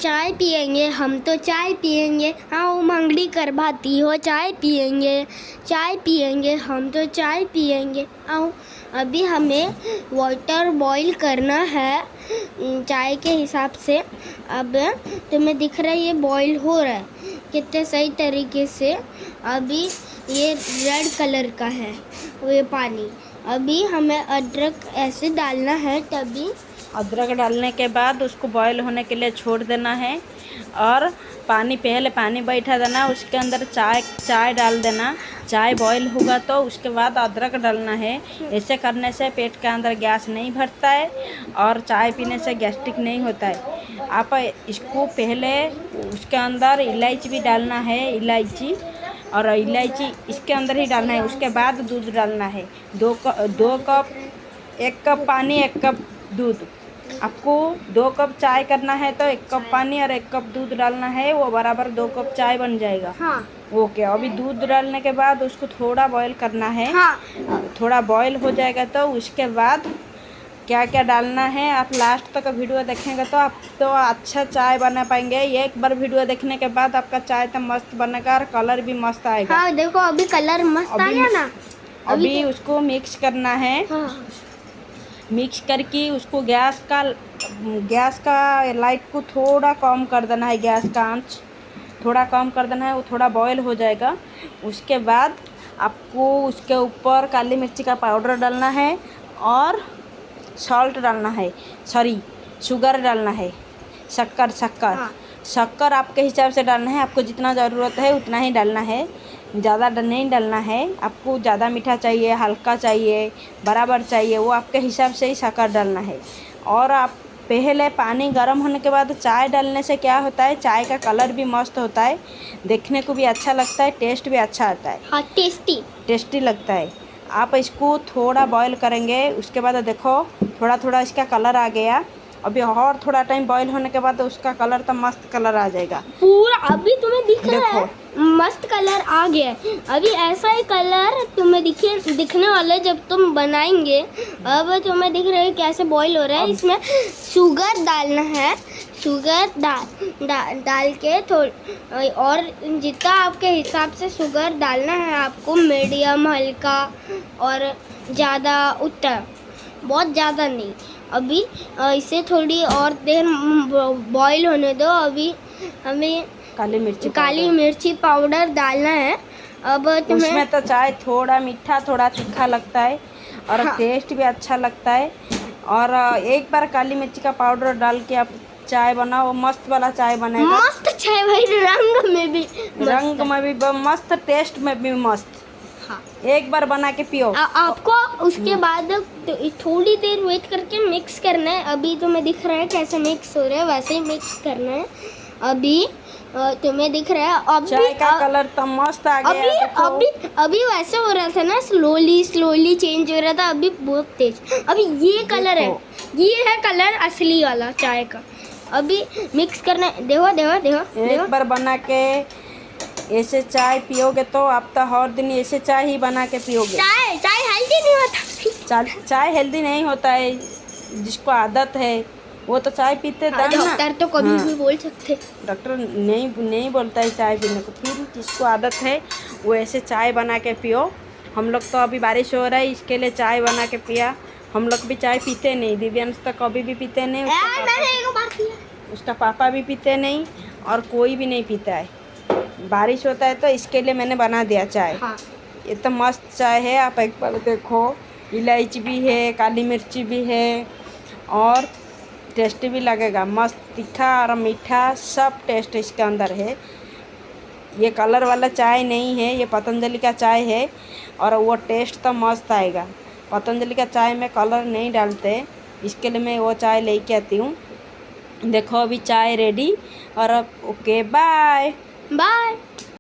चाय पियेंगे, हम तो चाय पियेंगे। आओ मंगड़ी कर भाती हो, चाय पियेंगे, चाय पियेंगे, हम तो चाय पियेंगे। आओ, अभी हमें वाटर बॉईल करना है चाय के हिसाब से। अब तुम्हें दिख रहा है ये बॉईल हो रहा है कितने सही तरीके से। अभी ये रेड कलर का है ये पानी। अभी हमें अदरक ऐसे डालना है, तभी अदरक डालने के बाद उसको बॉईल होने के लिए छोड़ देना है और पहले पानी बैठा देना, उसके अंदर चाय डाल देना। चाय बॉईल होगा तो उसके बाद अदरक डालना है। ऐसे करने से पेट के अंदर गैस नहीं भरता है और चाय पीने से गैस्ट्रिक नहीं होता है। आप इसको पहले उसके अंदर इलायची भी डालना है, इलायची इसके अंदर ही डालना है। उसके बाद दूध डालना है, 2 कप, 1 कप पानी 1 कप दूध। आपको 2 कप चाय करना है तो 1 कप पानी और 1 कप दूध डालना है, वो बराबर 2 कप चाय बन जाएगा। हाँ। ओके, अभी दूध डालने के बाद उसको थोड़ा बॉईल करना है। हाँ। थोड़ा बॉईल हो जाएगा तो उसके बाद क्या क्या डालना है आप लास्ट तक वीडियो देखेंगे तो आप तो अच्छा चाय बना पाएंगे। एक बार वीडियो देखने के बाद आपका चाय तो मस्त बनेगा और कलर भी मस्त आएगा। हाँ देखो अभी कलर मस्त आ गया ना। अभी उसको मिक्स करना है। हाँ। मिक्स करके उसको गैस का लाइट को थोड़ा कम कर देना है, गैस का आंच थोड़ा कम कर देना है, वो थोड़ा बॉईल हो जाएगा। उसके बाद आपको उसके ऊपर काली मिर्ची का पाउडर डालना है और सॉल्ट डालना है, शुगर डालना है, शक्कर। हाँ। शक्कर आपके हिसाब से डालना है, आपको जितना ज़रूरत है उतना ही डालना है, ज़्यादा नहीं डालना है। आपको ज़्यादा मीठा चाहिए, हल्का चाहिए, बराबर चाहिए, वो आपके हिसाब से ही शक्कर डालना है। और आप पहले पानी गर्म होने के बाद चाय डालने से क्या होता है, चाय का कलर भी मस्त होता है, देखने को भी अच्छा लगता है, टेस्ट भी अच्छा आता है। हाँ, टेस्टी लगता है। आप इसको थोड़ा बॉईल करेंगे, उसके बाद देखो थोड़ा थोड़ा इसका कलर आ गया। अभी और थोड़ा टाइम बॉईल होने के बाद उसका कलर तो मस्त कलर आ जाएगा पूरा। अभी तुम्हें दिख रहा है मस्त कलर आ गया है। अभी ऐसा ही कलर तुम्हें दिखने वाला है जब तुम बनाएंगे। अब तुम्हें दिख रहा है कैसे बॉईल हो रहा है। इसमें शुगर डालना है, शुगर डाल के और जितना आपके हिसाब से शुगर डालना है आपको, मीडियम, हल्का और ज़्यादा, उतना बहुत ज़्यादा नहीं। अभी इसे थोड़ी और देर बॉईल होने दो। अभी हमें काली मिर्ची पाउडर डालना है। अब तुम्हें उसमें तो चाय थोड़ा मीठा थोड़ा तीखा लगता है और हाँ। टेस्ट भी अच्छा लगता है। और एक बार काली मिर्ची का पाउडर डाल के आप चाय बनाओ, मस्त वाला चाय बनेगा। मस्त चाय भाई, रंग में भी मस्त, टेस्ट में भी मस्त। हाँ। एक बार बना के पियो। आपको उसके बाद थोड़ी देर वेट करके मिक्स करना है। अभी तुम्हें दिख रहा है कैसे मिक्स हो रहा है, वैसे ही मिक्स करना है। अभी तुम्हें दिख रहा है अभी चाय का कलर तो मस्त आ गया। अभी वैसे हो रहा था ना, स्लोली चेंज हो रहा था, अभी बहुत तेज। अभी ये कलर है, ये है कलर असली वाला चाय का। अभी मिक्स करना है। देखो एक बार बना के ऐसे चाय पियोगे तो आप तो हर दिन ऐसे चाय ही बना के पियोगे। चाय हेल्दी नहीं होता। चाय हेल्दी नहीं होता है, जिसको आदत है वो तो चाय पीते तब ना। डॉक्टर तो कभी भी बोल सकते। डॉक्टर नहीं बोलता है चाय पीने को, फिर जिसको आदत है वो ऐसे चाय बना के पियो। हम लोग तो अभी बारिश हो रहा है इसके लिए चाय बना के पिया। हम लोग भी चाय पीते नहीं, दिव्यांश तो कभी भी पीते नहीं, उसका पापा भी पीते नहीं और कोई भी नहीं पीता है। बारिश होता है तो इसके लिए मैंने बना दिया चाय। हाँ। ये तो मस्त चाय है, आप एक बार देखो। इलायची भी है, काली मिर्ची भी है और टेस्टी भी लगेगा, मस्त तीखा और मीठा सब टेस्ट इसके अंदर है। ये कलर वाला चाय नहीं है, ये पतंजलि का चाय है और वो टेस्ट तो मस्त आएगा। पतंजलि का चाय में कलर नहीं डालते, इसके लिए मैं वो चाय लेके आती हूँ। देखो अभी चाय रेडी और ओके, बाय।